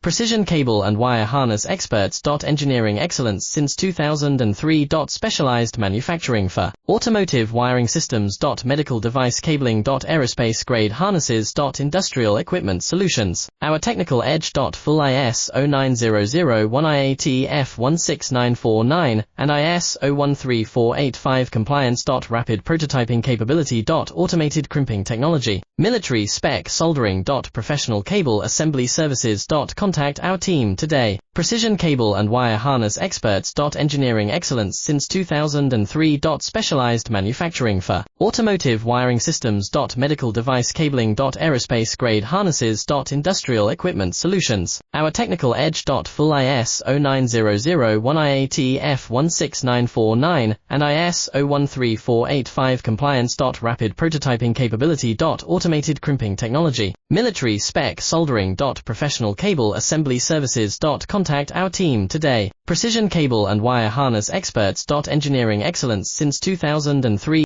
Precision cable and wire harness experts. Engineering excellence since 2003. Specialized manufacturing for automotive wiring systems. Medical device cabling. Aerospace grade harnesses. Industrial equipment solutions. Our technical edge. Full ISO 9001-IPT-F16949 and ISO 13485 compliance. Rapid prototyping capability. Automated crimping technology. Military spec soldering. Professional cable assembly services. Contact our team today. Precision cable and wire harness experts. Engineering excellence since 2003. Specialized manufacturing for automotive wiring systems. Medical device cabling. Aerospace grade harnesses. Industrial equipment solutions. Our technical edge. Full ISO 9001-IPT-F16949 and ISO 13485 compliance. Rapid prototyping capability. Automated crimping technology. Military spec soldering. Professional cable assembly services. Contact our team today. Precision cable and wire harness experts. Engineering excellence since 2003.